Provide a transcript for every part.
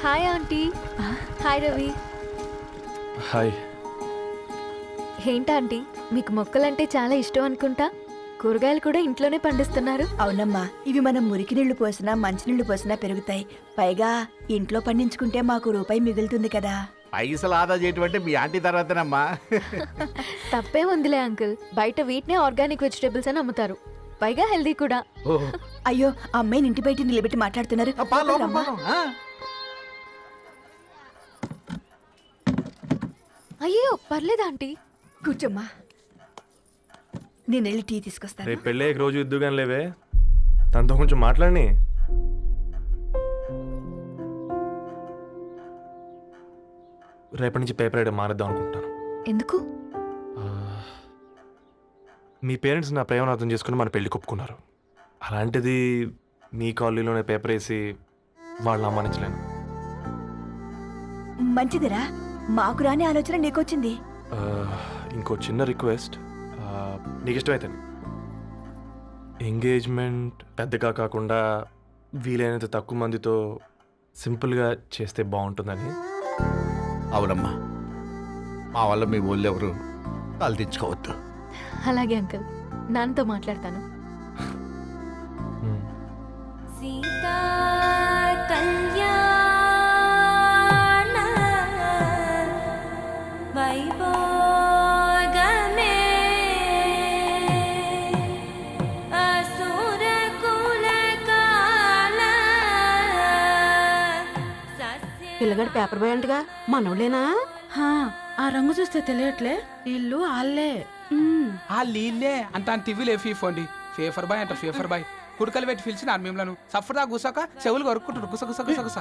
Hi aunty. Hi Ravi. Hi. ఏంటా aunty, మీకు మొక్కలంటే చాలా ఇష్టం అనుకుంటా. కూరగాయలు కూడా ఇంట్లోనే పండిస్తున్నారు. అవునమ్మా, ఇవి మనం మురికి నీళ్లు పోసినా మంచినీళ్లు పోసినా పెరుగుతాయి. పైగా ఇంట్లో పండించుకుంటే మాకు రూపాయి మిగులుతుంది కదా. పైసలు ఆదా చేయటం మీ ఆంటీ తర్వాతనమ్మా. తప్పే ఉందిలే అంకుల్, బయట వీటినే ఆర్గానిక్ వెజిటేబుల్స్ అని అమ్ముతారు, పైగా హెల్దీ కూడా. అయ్యో, ఆ అమ్మాయిని ఇంటి బయట నిలబెట్టి మాట్లాడుతున్నారు. రమ్మా. అయ్యో పర్లేదు ఆంటీ. కూర్చోమ్మా, నేను వెళ్ళి టీ తీసుకొస్తాను. రేపు పెళ్ళి రోజు ఇద్దుగాని లేవే, తనతో కొంచెం మాట్లాడి. రేపటి నుంచి పేపర్ వేయడం మానేద్దాం అనుకుంటాను. ఎందుకు? మీ పేరెంట్స్ నా ప్రేమను అర్థం చేసుకుని మన పెళ్లి ఒప్పుకున్నారు. అలాంటిది మీ కాలనీలోనే పేపర్ వేసి వాళ్ళని అమ్మానించలేను. మంచిదిరా, మాకు రాని ఆలోచన నీకొచ్చింది. ఇంకో చిన్న రిక్వెస్ట్, నీకు ఇష్టమైతే ఎంగేజ్మెంట్ పెద్దగా కాకుండా వీలైనంత తక్కువ మందితో సింపుల్గా చేస్తే బాగుంటుందని. అవునమ్మా, మా వల్ల మీ ఊళ్ళో ఎవరు తలదించుకోవద్దు. అలాగే అంకుల్, నాన్నతో మాట్లాడతాను. సీతా కళ్యాణ వైభోగమే అసుర కుల కాల పిల్లగాడు పేపర్ బాయ్ అంటగా మనోళ్ళేనా? ఆ రంగు చూస్తే తెలియట్లే, ఇల్లు ఆళ్ళే. ఆ లీల్లే అంత టివ్విలే ఫీఫోండి. ఫేఫర్ బాయ్ అంట, ఫేఫర్ బాయ్. కుడుకలు పెట్టి పిలిచిన మిమ్మలను సఫర్దా గుసక చెవులు కొరుక్కుంటారు. గుస గుస గుస గుస.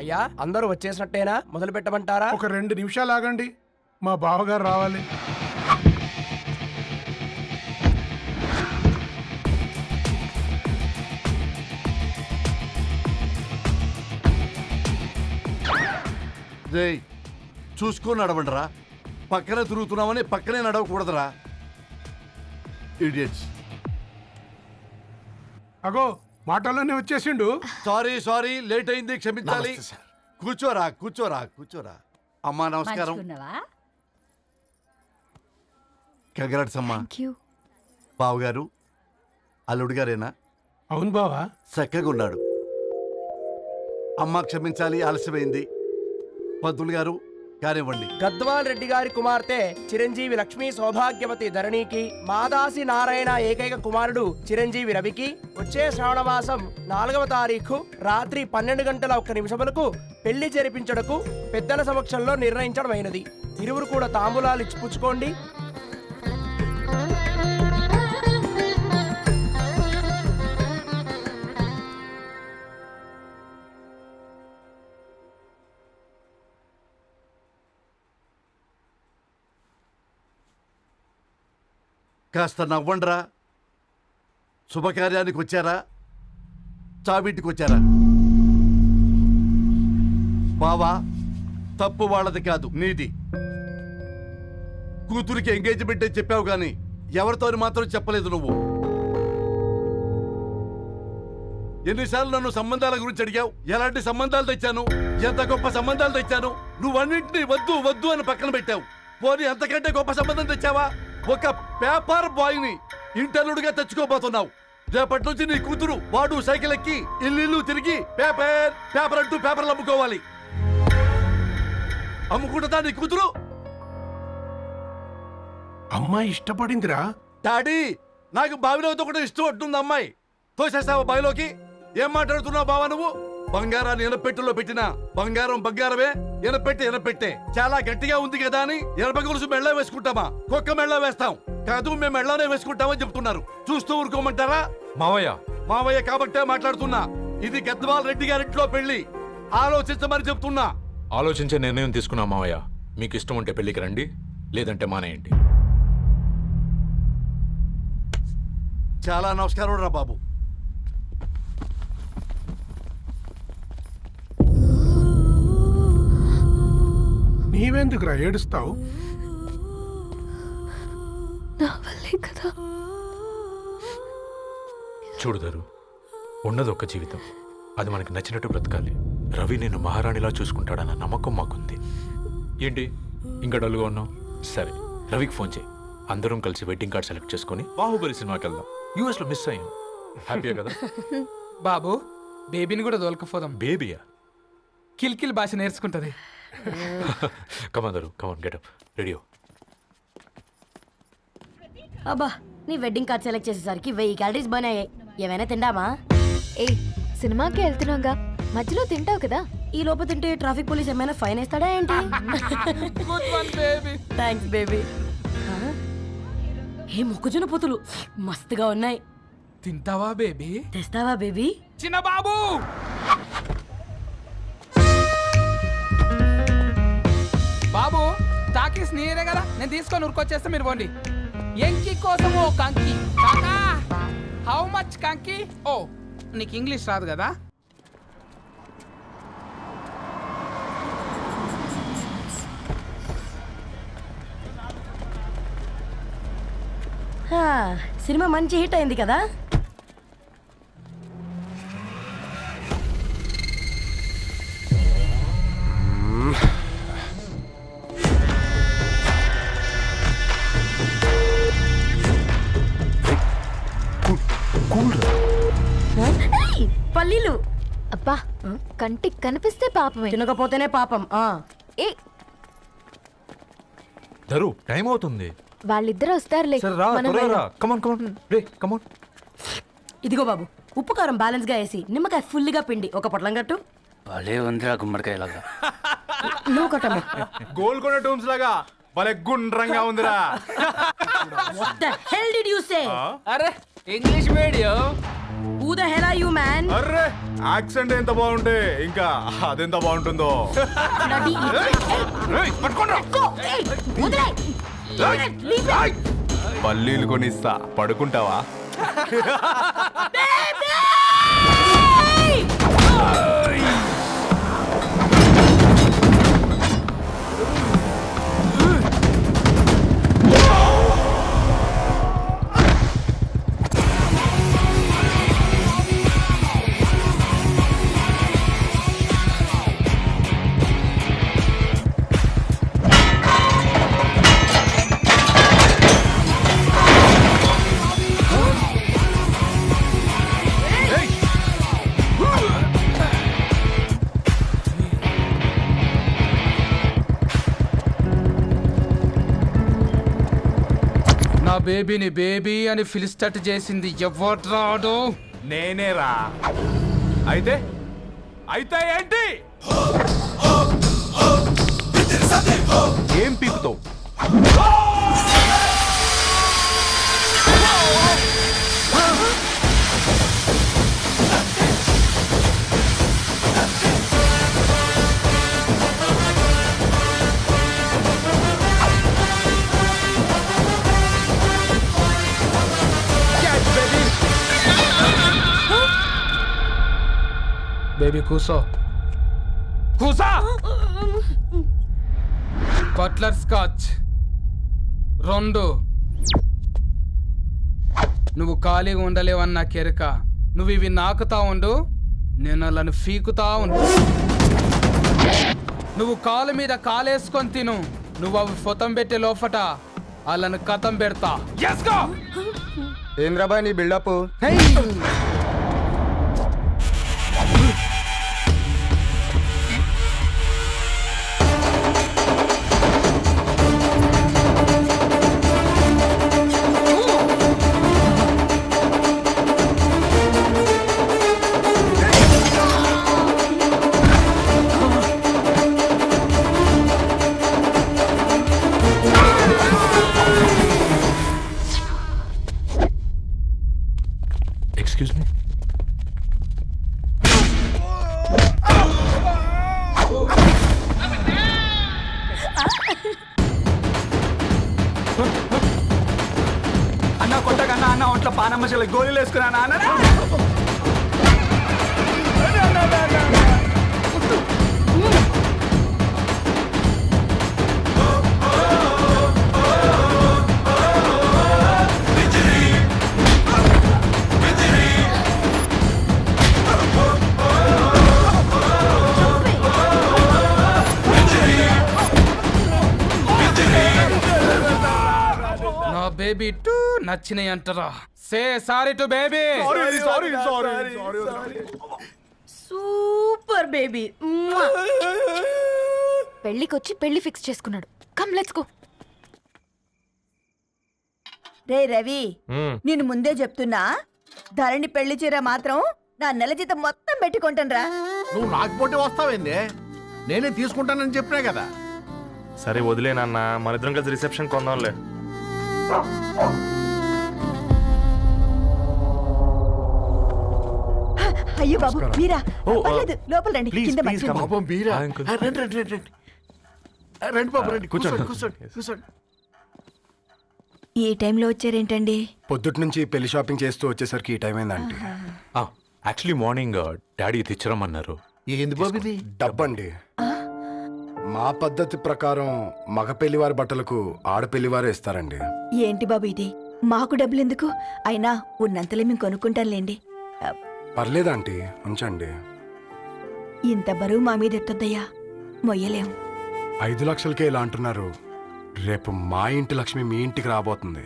అయ్యా, అందరూ వచ్చేసినట్టేనా? మొదలు పెట్టమంటారా? ఒక 2 నిమిషాలు ఆగండి, మా బావగారు రావాలి. చూసుకొని నడవండిరా. పక్కనే తిరుగుతున్నామని పక్కనే నడవకూడదురా. ఇడియట్స్. అగో, మాటల్లోనే వచ్చేసిండు. సారీ లేట్ అయింది, క్షమించాలి. కూర్చోరా కూర్చోరా కూర్చోరా. అమ్మా నమస్కారం. కంగ్రాట్స్ అమ్మా. బావగారు అల్లుడు గారేనా? అవును బావా. చక్కగా ఉన్నాడు. అమ్మ క్షమించాలి, ఆలస్యమైంది. పంతులు గారు కానివ్వండి. గద్వాల్ రెడ్డి గారి కుమార్తె చిరంజీవి లక్ష్మీ సౌభాగ్యవతి ధరణికి, మాదాసి నారాయణ ఏకైక కుమారుడు చిరంజీవి రవికి వచ్చే శ్రావణమాసం 4వ తారీఖు రాత్రి 12:01 పెళ్లి జరిపించడకు పెద్దల సమక్షంలో నిర్ణయించడమైనది. ఇరువురు కూడా తాంబూలాలు ఇచ్చి పుచ్చుకోండి. కాస్త నవ్వండ్రా. శుభకార్యానికి వచ్చారా, చావింటికి వచ్చారా? బావా, తప్పు వాళ్ళది కాదు, నీది. కూతురికి ఎంగేజ్మెంట్ అని చెప్పావు కానీ ఎవరితో మాత్రం చెప్పలేదు నువ్వు. ఎన్నిసార్లు నన్ను సంబంధాల గురించి అడిగావు? ఎలాంటి సంబంధాలు తెచ్చాను, ఎంత గొప్ప సంబంధాలు తెచ్చాను. నువ్వన్నింటినీ వద్దు వద్దు అని పక్కన పెట్టావు. పోనీ అంతకంటే గొప్ప సంబంధం తెచ్చావా? ఒక పేపర్ బాయ్ ని ఇంటర్లుడిగా తెచ్చుకోబోతున్నావు. రేపటి నుంచి నీ కూతురు వాడు సైకిల్ ఎక్కి ఇల్లు తిరిగి పేపర్ అంటూ పేపర్లు అమ్ముకోవాలి. అమ్ముకుంటుందా నీ కూతురు? అమ్మాయి ఇష్టపడిందిరా. డాడీ, నాకు బావిలోతో కూడా ఇష్టం అంటుంది అమ్మాయి. తోసేస్తావా బావిలోకి? ఏం మాట్లాడుతున్నావు బావా నువ్వు? బంగారాన్ని ఎనపెట్టులో పెట్టిన బంగారం బంగారమే, ఎనపెట్టే చాలా గట్టిగా ఉంది కదా అని ఎనప గొలుసు మెళ్ళ వేసుకుంటామా? కుక్క మెళ్ళ వేస్తాం కాదు, మేము మెళ్ళనే వేసుకుంటామని చెప్తున్నారు. చూస్తూ ఊరుకోమంటారా? మావయ్య కాబట్టే మాట్లాడుతున్నా. ఇది గద్వాల్ రెడ్డి గారింట్లో పెళ్లి, ఆలోచించమని చెప్తున్నా. ఆలోచించే నిర్ణయం తీసుకున్నా మావయ్య. మీకు ఇష్టం ఉంటే పెళ్లికి రండి, లేదంటే మానేయండి. చాలా నమస్కారం రా బాబు. నీవెందుకురా ఏడుస్తావు? నా వల్లే కదా. చూడుదారు, ఉన్నది ఒక్క జీవితం, అది మనకి నచ్చినట్టు బ్రతకాలి. రవి నేను మహారాణిలా చూసుకుంటాడన్న నమ్మకం మాకుంది. ఏంటి ఇంకా డల్గా ఉన్నావు? సరే, రవికి ఫోన్ చేయి. అందరం కలిసి వెడ్డింగ్ కార్డ్ సెలెక్ట్ చేసుకొని బాహుబలి సినిమాకి వెళ్దాం. యూఎస్లో మిస్ అయ్యాం. హ్యాపీయా కదా? బాబు బేబీని కూడా దోలకపోదాం. బేబీయా? కిల్కిల్ భాష నేర్చుకుంటది. కమాందరు, కమాన్ గెటప్, రెడీ. అబ్బా, నీ వెడ్డింగ్ కార్డ్ సెలెక్ట్ చేసేసరికి 1000 క్యాలరీస్ బర్న్ అయ్యాయి. ఏమైనా తిండామా? ఏ సినిమాకి వెళ్తున్నావుగా, మధ్యలో తింటావు కదా. ఈ లోపు తింటే ట్రాఫిక్ పోలీస్ ఏమైనా ఫైన్ వేస్తాడా ఏంటి? Good one baby. Thanks baby. ఏ మొక్కజొన్న పొతులు మస్తుగా ఉన్నాయి. తింటావా బేబీ? తెస్తావా బేబీ? చిన్న బాబు, బాబు తాకీస్ నీరే కదా, నేను తీసుకొని ఉరికొచ్చేస్తే మీరు పోండి. ఎంకి కోసం ఓ కంకి. కాకా, హౌ మచ్ కంకి? ఓ, నీకు ఇంగ్లీష్ రాదు కదా. హా, సినిమా మంచి హిట్ అయింది కదా. ఏయ్, పల్లీలు అబ్బా, కంటికి కనిపిస్తే పాపమే. తినకపోతేనే పాపం. ఏ ధరు, టైం అవుతుంది. వాళ్ళిద్దరూ వస్తారులే. సరే రా, మనం త్వరగా రా. వెళ్దాం. కమాన్ కమాన్ రే, కమాన్. ఇదిగో బాబు, ఉప్పు కారం బ్యాలెన్స్ గా వేసి నిమ్మకాయ ఫుల్గా పిండి ఒక పొట్లం కట్టు. భలే ఉందిరా గుమ్మడికాయలాగా. నువ్వు కట్టమ్మా. గోల్కొండ టూమ్స్ లాగా భలే గుండ్రంగా ఉందిరా. What the hell did you say? అరే English medium. Who the hell are you, man? Array, accent ఎంత బాగుంటే ఇంకా అదెంత బాగుంటుందో. Bloody Go! Hey, వదిలేయ్. Leave it. పల్లీలు కొనిస్తా, పడుకుంటావా? నా బేబీని బేబీ అని ఫిలిస్టట్ చేసింది ఎవడ్రాడు? నేనేరా. అయితే అయితే ఏంటి? ఏం పీకుతావు? బేబీ కూసో, కూసా. Buttler scotch 2. నువ్వు ఖాళీగా ఉండలేవన్న కెరక. నువ్వు ఇవి నాకుతా ఉండు, నేను వాళ్ళను ఫీకుతా ఉండు. నువ్వు కాలు మీద కాలేసుకొని తిను. నువ్వు అవి ఫొతం పెట్టే లోపట వాళ్ళను కథం పెడతా. ఏంద్రాబాయ్ నీ బిల్డప్? Excuse me. అన్న కొట్టకన్నా అన్న ఒంట్లో పానమ్మశలు గోళీలు వేసుకున్నా అన్న. బేబీ టూ నచ్చినాయి అంటారా? Say sorry to baby. Super baby. పెళ్ళికొచ్చి పెళ్లి ఫిక్స్ చేసుకున్నాడు. Come let's go. రే రవి, నేను ముందే చెప్తున్నా, ధరణి పెళ్లి చీర మాత్రం నా నెల జీతం మొత్తం పెట్టుకుంటానురా. నువ్వు నాకు పోటీ వస్తావేంది? నేనే తీసుకుంటానని చెప్పినా కదా. సరే వదిలేనన్న, మన ఇద్దరం కలిసి రిసెప్షన్ కొందాంలే. అయ్యో బాబు మీరా? ఓ, పర్లేదు, లోపల రండి. ప్లీజ్, కింద ప్లీజ్, మంచం ఉంది. పాపం బీరా. Hi, uncle. రండి రండి రండి రండి. రండి బాబు రండి. కూర్చోండి. కూర్చోండి కూర్చోండి. ఈ టైంలో వచ్చారేంటండి? పొద్దుటి నుంచి పెళ్లి షాపింగ్ చేస్తూ వచ్చేసరికి ఈ టైం అయిందండి. యాక్చువల్లీ మార్నింగ్ డాడీ తెచ్చరమన్నారు. ఏంది బాబు ఇది? డబ్బండి. మా పద్ధతి ప్రకారం మగ పెళ్లివారి బట్టలకు ఆడపెళ్లివారే ఇస్తారండి. ఏంటి బాబు ఇది? మాకు డబ్బులు ఎందుకు? అయినా ఉన్నంతలో మేము కొనుక్కుంటాంలేండి. పర్లేదంటీ, ఉంచండి. ఇంత బరువు మా మీద ఎత్తొద్దయ్యా, మొయ్యలేం. 5 లక్షలకే ఇలా అంటున్నారు. రేపు మా ఇంటి లక్ష్మి మీ ఇంటికి రాబోతుంది.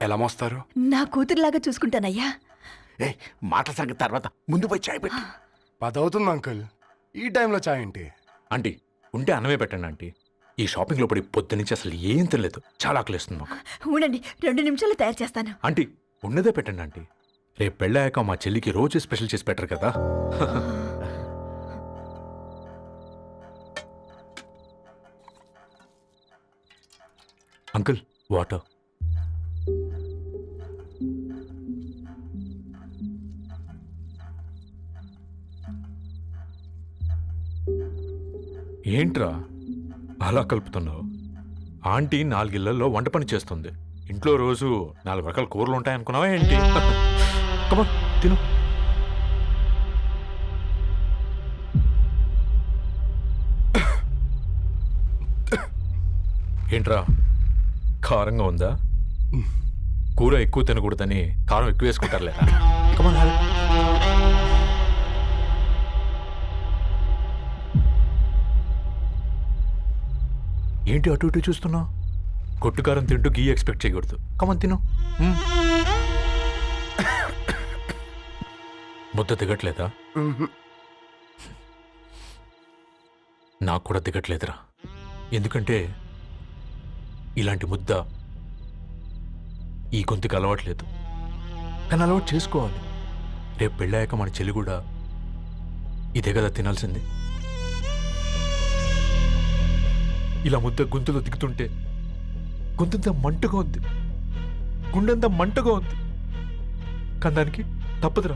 ఎలా మోస్తారు? నా కూతురులాగా చూసుకుంటానయ్యా. ఏ మాట సంగతి తర్వాత, ముందు పోయి చాయ్ పెట్టి. 10 అవుతుంది అంకుల్. ఈ టైంలో చాయ్ ఏంటి? ఆంటీ ఉంటే అన్నమే పెట్టండి ఆంటీ. ఈ షాపింగ్లో పడి పొద్దు నుంచి అసలు ఏం తినలేదు. చాలా ఆకలిస్తుంది మాకు. ఉండండి, 2 నిమిషాలు తయారు చేస్తాను. ఆంటీ ఉన్నదే పెట్టండి ఆంటీ. రేపు పెళ్ళాక మా చెల్లికి రోజు స్పెషల్ చేసి పెట్టరు కదా. Uncle water. ఏంట్రా అలా కలుపుతున్నావు? ఆంటీ 4 ఇళ్లలో వంట పని చేస్తుంది. ఇంట్లో రోజు 4 రకాల కూరలు ఉంటాయనుకున్నావా ఏంటి? కమా తిను. ఏంట్రా కారంగా ఉందా? కూర ఎక్కువ తినకూడదని కారం ఎక్కువ వేసుకుంటారు లేదా? కమా. ఏంటి అటు ఇటు చూస్తున్నావు? కొట్టుకారం తింటూ గీ ఎక్స్పెక్ట్ చేయకూడదు. కమన్ తిను. ముద్ద దిగట్లేదా? నాకు కూడా దిగట్లేదురా. ఎందుకంటే ఇలాంటి ముద్ద ఈ గొంతుకి అలవాట్లేదు. కానీ అలవాటు చేసుకోవాలి. రేపు పెళ్ళాక మన చెల్లి కూడా ఇదే కదా తినాల్సింది. ఇలా ముద్ద గొంతులో దిగుతుంటే గొంతంతా మంటగా ఉంది, గుండెంతా మంటగా ఉంది. కానీ దానికి తప్పదురా,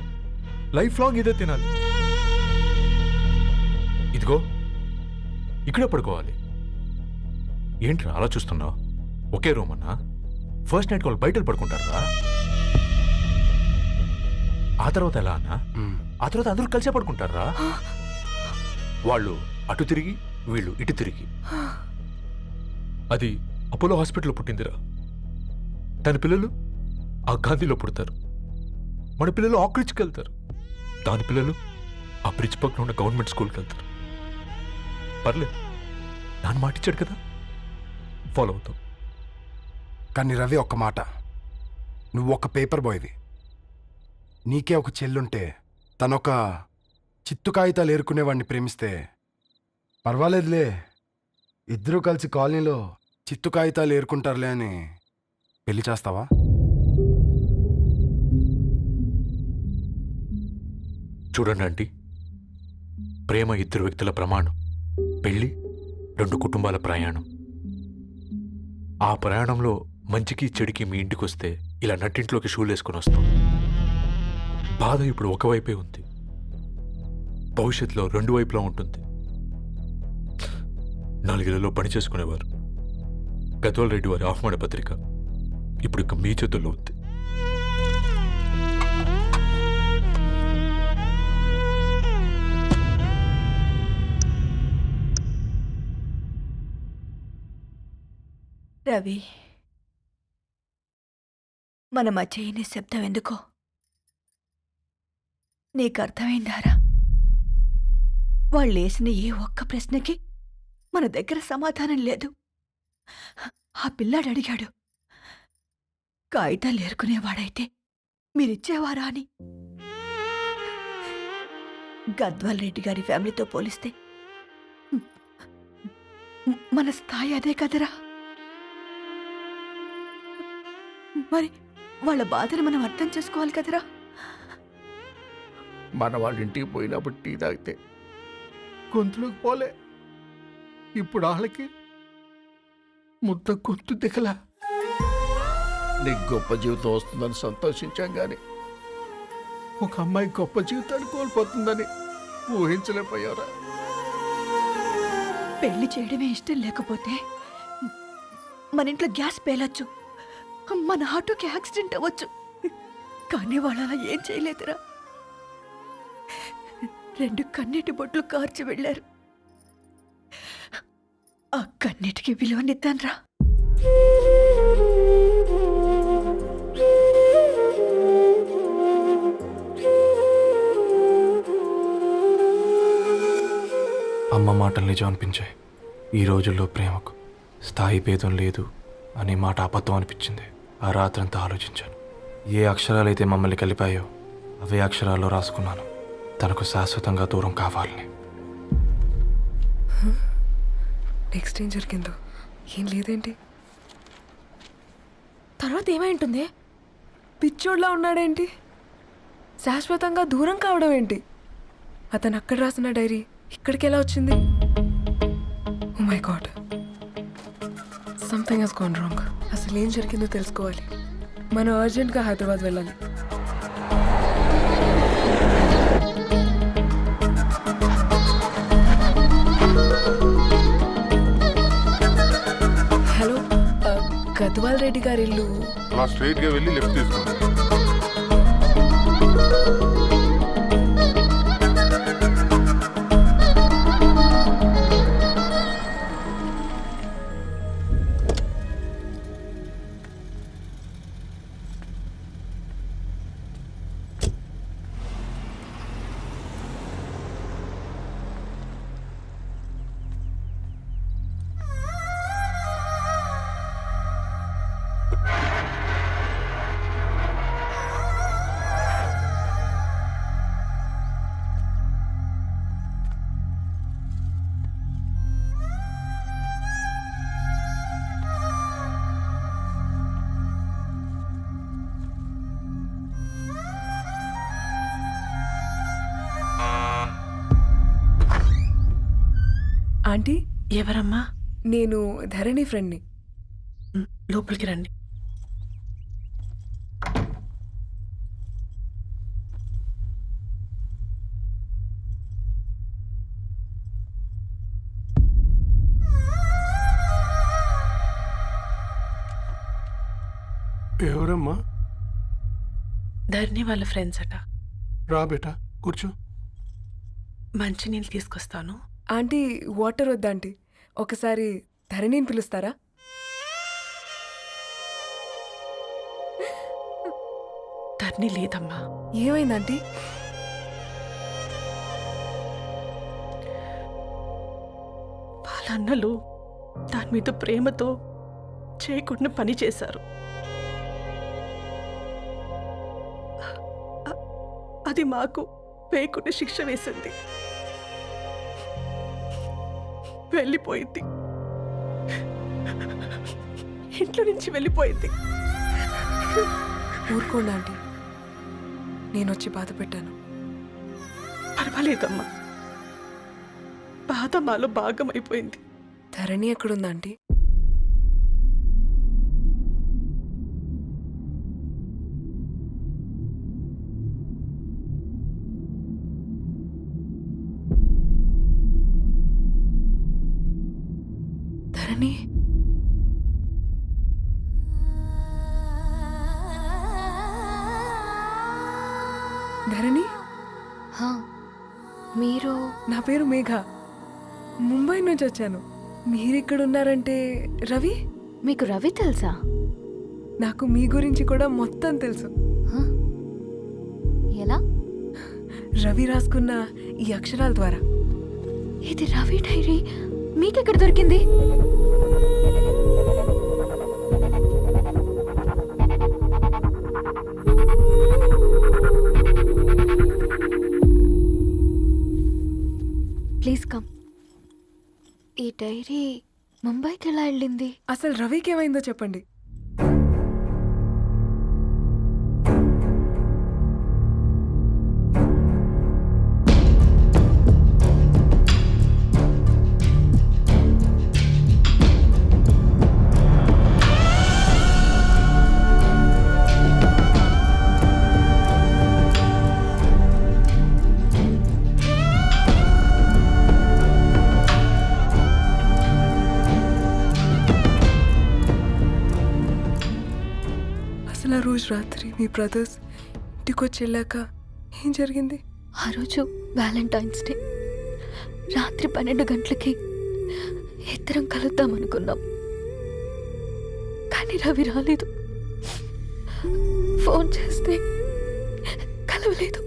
లైఫ్ లాంగ్ ఇదే తినాలి. ఇదిగో ఇక్కడే పడుకోవాలి. ఏంట్రా అలా చూస్తున్నావు? ఒకే రూమ్ అన్నా? ఫస్ట్ నైట్ వాళ్ళు బయట పడుకుంటారా? ఆ తర్వాత ఎలా అన్నా? ఆ తర్వాత అందరూ కలిసే పడుకుంటారా? వాళ్ళు అటు తిరిగి, వీళ్ళు ఇటు తిరిగి. అది అపోలో హాస్పిటల్లో పుట్టిందిరా. దాని పిల్లలు ఆ గాంధీలో పుడతారు. మన పిల్లలు ఆక్రిడ్జ్కి వెళ్తారు. దాని పిల్లలు ఆ బ్రిడ్జ్ పక్కన ఉన్న గవర్నమెంట్ స్కూల్కి వెళ్తారు. పర్లేదు, నాన్న మాటిచ్చాడు కదా, ఫాలో అవుతాం. కానీ రవి, ఒక్క మాట. నువ్వు ఒక పేపర్ బాయ్వి. నీకే ఒక చెల్లుంటే తనొక చిత్తు కాగితాలు ఏరుకునేవాడిని ప్రేమిస్తే పర్వాలేదులే, ఇద్దరూ కలిసి కాలనీలో చిత్తు కాగితాలు ఏరుకుంటారులే అని పెళ్లి చేస్తావా? చూడండి ఆంటీ, ప్రేమ 2 వ్యక్తుల ప్రమాణం, పెళ్ళి 2 కుటుంబాల ప్రయాణం. ఆ ప్రయాణంలో మంచికి చెడుకి మీ ఇంటికి వస్తే ఇలా నట్టింట్లోకి షూలు వేసుకొని వస్తాం. బాధ ఇప్పుడు ఒకవైపే ఉంది, భవిష్యత్తులో 2 వైపులా ఉంటుంది. 4 ఇళ్లలో పని చేసుకునేవారు గద్వాల్ రెడ్డి వారి ఆహ్వాన పత్రిక ఇప్పుడు ఇక మీ చేతుల్లో ఉంది. రవి, మన మధ్య ఈ నిశ్శబ్దం ఎందుకో నీకు అర్థమైందారా? వాళ్ళేసిన ఏ ఒక్క ప్రశ్నకి మన దగ్గర సమాధానం లేదు. ఆ పిల్లాడు అడిగాడు, కాగితాలు ఏరుకునేవాడైతే మీరిచ్చేవారా అని. గద్వాల్ రెడ్డి గారి ఫ్యామిలీతో పోలిస్తే మన స్థాయి అదే కదరా. మరి వాళ్ళ బాధను మనం అర్థం చేసుకోవాలి కదరా. మన వాళ్ళ ఇంటికి పోయినప్పుడు టీ తాగితే గొంతులోకి పోలే, ఇప్పుడు వాళ్ళకి ముద్ద గొంతు దిగలా. నీకు గొప్ప జీవితం వస్తుందని సంతోషించాం కానీ ఒక అమ్మాయి గొప్ప జీవితాన్ని కోల్పోతుందని ఊహించలేకపోయారా? పెళ్లి చేయడమే ఇష్టం లేకపోతే మన ఇంట్లో గ్యాస్ పేలొచ్చు, మన ఆటోకి యాక్సిడెంట్ అవ్వచ్చు, కానీ వాళ్ళు అలా ఏం చేయలేదురా. 2 కన్నీటి బొట్లు కార్చి వెళ్ళారు. ఆ కన్నీటికి విలువనిద్దాన్రా. అమ్మ మాటలు నిజం అనిపించాయి. ఈ రోజుల్లో ప్రేమకు స్థాయి భేదం లేదు అనే మాట అబద్ధం అనిపించింది. ఆ రాత్రంతా ఆలోచించాను. ఏ అక్షరాలైతే మమ్మల్ని కలిపాయో అవే అక్షరాల్లో రాసుకున్నాను, తనకు శాశ్వతంగా దూరం కావాలని. నెక్స్ట్ ఏం జరిగిందో ఏం లేదేంటి? తర్వాత ఏమై ఉంటుంది? పిచ్చోడ్లా ఉన్నాడేంటి? శాశ్వతంగా దూరం కావడం ఏంటి? అతను అక్కడ రాసిన డైరీ ఇక్కడికి ఎలా వచ్చింది? Oh my god, something has gone wrong. అసలు ఏం జరిగిందో తెలుసుకోవాలి. మనం అర్జెంట్గా హైదరాబాద్ వెళ్ళాలి. హలో, గద్వాల్ రెడ్డి గారి ఇల్లు అలా స్ట్రైట్గా వెళ్ళి లెఫ్ట్ తీసుకోండి. ఆంటీ, ఎవరమ్మా? నేను ధరణి ఫ్రెండ్ని. లోపలికి రండి. ఎవరమ్మా? ధరణి వాళ్ళ ఫ్రెండ్స్ అట. రా బేటా, కూర్చో. మంచినీళ్ళు తీసుకొస్తాను. ఆంటీ, వాటర్ వద్దా ఆంటీ? ఒకసారి ధరణిని పిలుస్తారా? ధరణి లేదమ్మా. ఏమైంది ఆంటీ? వాళ్ళ అన్నలు దాని మీద ప్రేమతో చేయకుండా పని చేశారు. అది మాకు వేయకుండా శిక్ష వేసింది. వెళ్ళిపోయింది, ఇంట్లో నుంచి వెళ్ళిపోయింది. ఊరుకోండి ఆంటీ, నేను వచ్చి బాధ పెట్టాను. పర్వాలేదమ్మా, బాధ మాలో భాగం అయిపోయింది. ధరణి ఎక్కడుందా ఆంటీ? ధరణి, ధరణి, మీరు? నా పేరు మేఘ, ముంబై నుంచి వచ్చాను. మీరిక్కడున్నారంటే రవి? మీకు రవి తెలుసా? నాకు మీ గురించి కూడా మొత్తం తెలుసు. ఎలా? రవి రాసుకున్న ఈ అక్షరాల ద్వారా. ఇది రవి డైరీ మీకెక్కడ దొరికింది? డైరీ ముంబైకి ఎలా వెళ్ళింది? అసలు రవికి ఏమైందో చెప్పండి. అసలు ఆ రోజు రాత్రి మీ బ్రదర్స్ ఇంటికి వచ్చి వెళ్ళాక ఏం జరిగింది? ఆ రోజు వ్యాలంటైన్స్ డే రాత్రి 12 గంటలకి ఇద్దరం కలుద్దాం అనుకున్నాం. కానీ రవి రాలేదు. ఫోన్ చేస్తే కలవలేదు.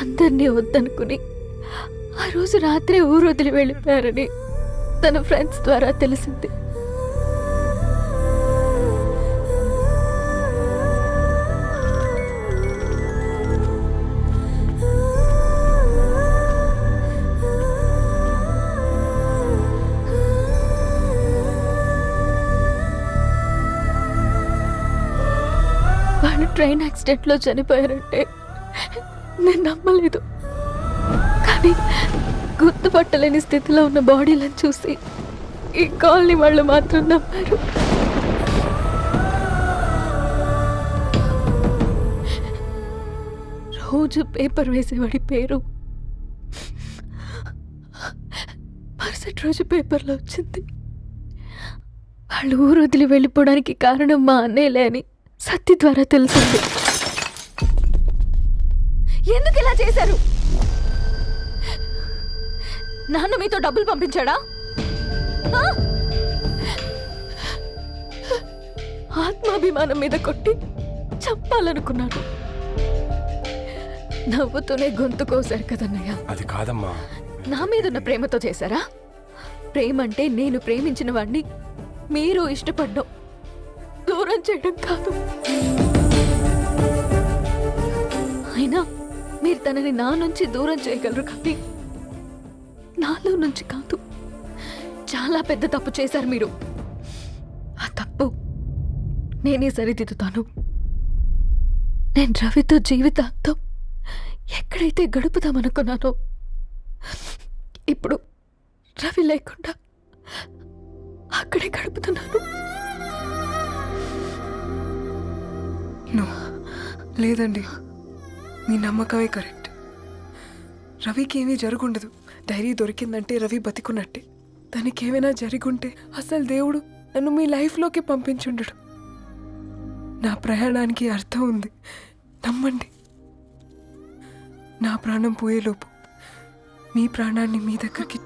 అందరినీ వద్దనుకుని ఆ రోజు రాత్రి ఊరు వదిలి వెళ్ళిపోయారని తన ఫ్రెండ్స్ ద్వారా తెలిసింది. వాళ్ళు ట్రైన్ యాక్సిడెంట్లో చనిపోయారంటే నేను నమ్మలేదు. కానీ గుర్తుపట్టలేని స్థితిలో ఉన్న బాడీలను చూసి ఈ కాలనీ వాళ్ళు మాత్రం నమ్మారు. రోజు పేపర్ వేసేవాడి పేరు మరుసటి రోజు పేపర్లో వచ్చింది. వాళ్ళు ఊరు వదిలి వెళ్ళిపోవడానికి కారణం మా అన్నయ్యలే అని సత్య ద్వారా తెలిసింది. ఎందుకు ఇలా చేశారు? నాన్న మీతో డబ్బులు పంపించాడా? ఆత్మాభిమానం మీద కొట్టి చంపాలనుకున్నాను. నవ్వుతూనే గొంతు కోసారు కదన్నయ్య. అది కాదమ్మా. నా మీదున్న ప్రేమతో చేశారా? ప్రేమంటే నేను ప్రేమించిన వాడిని మీరు ఇష్టపడ్డం, దూరం చేయడం కాదు. అయినా మీరు తనని నా నుంచి దూరం చేయగలరు కానీ నాలో నుంచి కాదు. చాలా పెద్ద తప్పు చేశారు మీరు. ఆ తప్పు నేనే సరిదిద్దుతాను. నేను రవితో జీవితాంతం ఎక్కడైతే గడుపుదామనుకున్నానో ఇప్పుడు రవి లేకుండా అక్కడే గడుపుతున్నాను. లేదండి, మీ నమ్మకమే కరెక్ట్. రవికి ఏమీ జరుగుండదు. డైరీ దొరికిందంటే రవి బతికున్నట్టే. దానికి ఏమైనా జరిగుంటే అసలు దేవుడు నన్ను మీ లైఫ్లోకి పంపించుండడు. నా ప్రయాణానికి అర్థం ఉంది, నమ్మండి. నా ప్రాణం పోయేలోపు మీ ప్రాణాన్ని మీ దగ్గరికి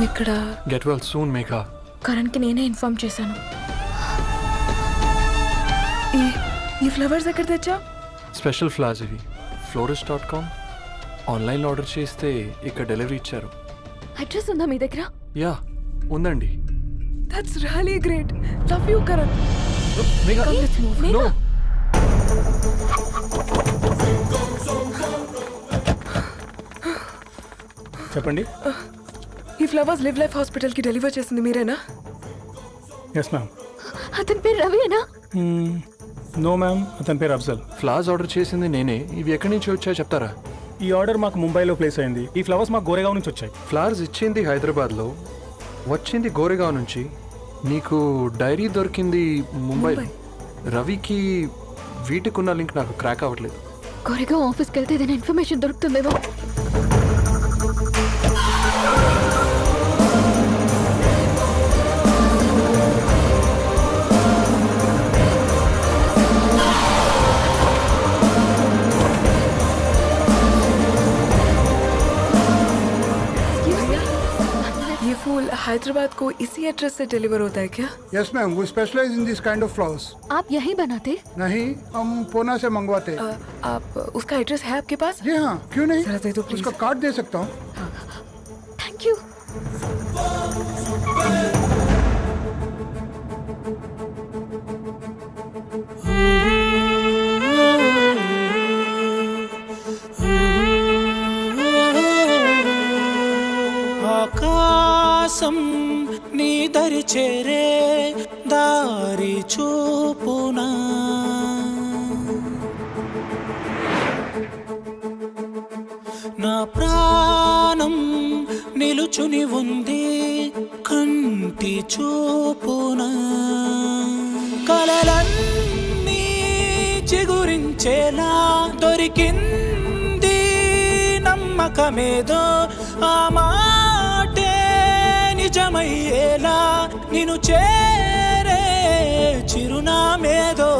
ఇక్కడ గెట్ వెల్ సూన్ మేఘా. కరణ్కి నేనే ఇన్ఫార్మ్ చేశాను. ఈ ఫ్లవర్స్ ఎక్కడ తెచ్చా? స్పెషల్ ఫ్లవర్స్ ఇవి. florist.com ఆన్లైన్లో ఆర్డర్ చేస్తే ఇక్కడ డెలివరీ ఇచ్చారు. అడ్రస్ ఉందా మీ దగ్గర? యా ఉందండి. That's really great. Love you Karan. No. చెప్పండి. ఈ ఫ్లవర్స్ లివ్ లైఫ్ హాస్పిటల్కి డెలివర్ చేసింది మీరేనా? Yes ma'am. అతని పేరు రవియేనా? నో మ్యామ్, అతని పేరు అఫ్జల్. ఫ్లవర్స్ ఆర్డర్ చేసింది నేనే. ఇవి ఎక్కడి నుంచి వచ్చాయో చెప్తారా? ఈ ఆర్డర్ మాకు ముంబైలో ప్లేస్ అయింది. ఈ ఫ్లవర్స్ మాకు గోరేగావ్ నుంచి వచ్చాయి. ఫ్లవర్స్ ఇచ్చింది హైదరాబాద్లో, వచ్చింది గోరేగావ్ నుంచి. నీకు డైరీ దొరికింది ముంబై. రవికి వీటికున్న లింక్ నాకు క్రాక్ అవ్వట్లేదు. కోరేగావ్ ఆఫీస్కి వెళ్తే ఏదైనా ఇన్ఫర్మేషన్ దొరుకుతుందేమో. हैदराबाद को इसी एड्रेस से डिलीवर होता है क्या? Yes ma'am, we specialise in this kind of flowers. आप यही बनाते? नहीं, हम पूना से मंगवाते। आप उसका एड्रेस है आपके पास? जी हाँ, क्यों नहीं? जरा दे दो प्लीज। उसका कार्ड दे सकता हूँ। Thank you. ఆకాశం నీ దరి చేరే దారి చూపునా నా ప్రాణం నిలుచుని ఉంది కంటి చూపునా కలలన్నీ చిగురించేలా దొరికింది నమ్మకమేదో ఆ మాటే నిజమయ్యేలా నిన్ను చేరే చిరునామేదో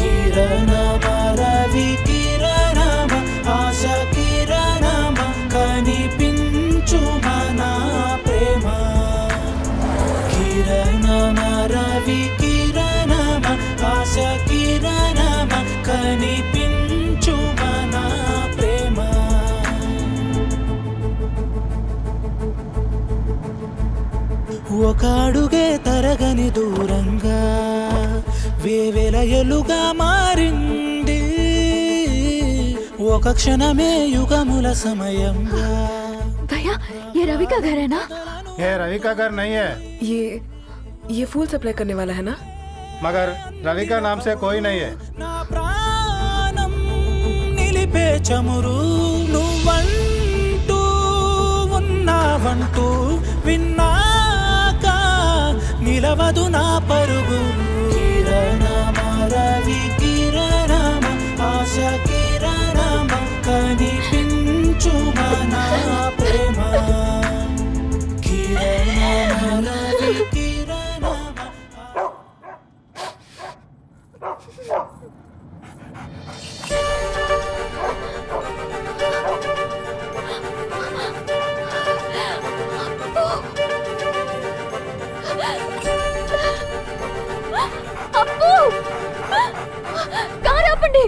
కిరణమ రవి కిరణమ ఆశ కిరణమ కనిపించు మన ప్రేమ కిరణమ రవి కిరణమ ఆశ కిరణమ కనిపించు మన ప్రేమ ఒక అడుగే తరగని దూరంగా వేవేల ఎలుగా మారింది ఒక క్షణమే యుగముల సమయంగా भैया ये रवि का घर है ना? ये रवि का घर नहीं है, ये फूल सप्लाई करने वाला है ना? मगर रवि का नाम से कोई नहीं है। నా ప్రాణం నిలిపే చమురు నువ్వంటూ ఉన్నావంటూ విన్నాక నిలవదు నా పరుగు కిరణమ రవి కిరణమ ఆశ కిరణమ కనిపించు మన ప్రేమ కిరణమ రవి కిరణమ అప్పు కారు ఆపండి.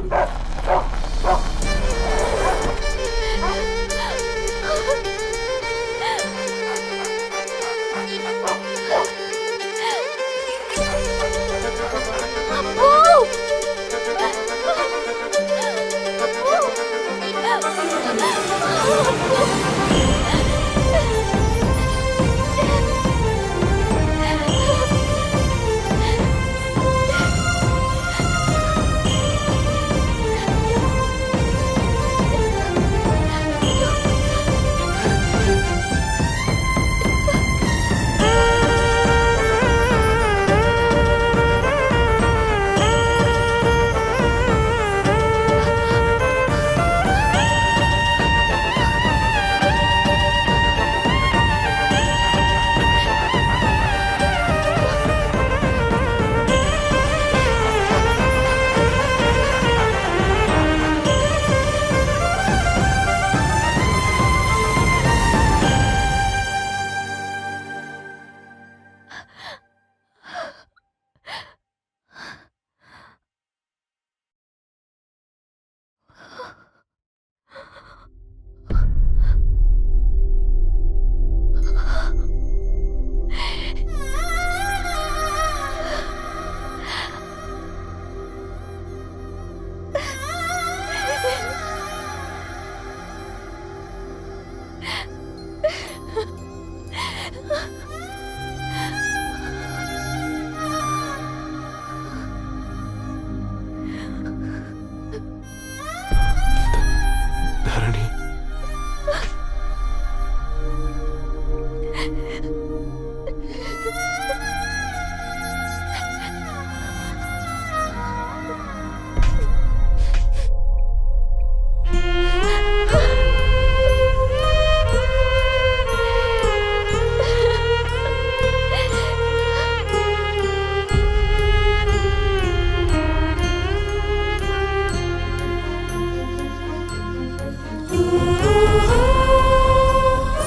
ధరణి,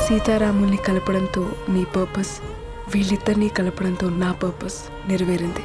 సీతారాముల్ని కలపడంతో నీ పర్పస్, వీళ్ళిద్దరినీ కలపడంతో నా పర్పస్ నెరవేరింది.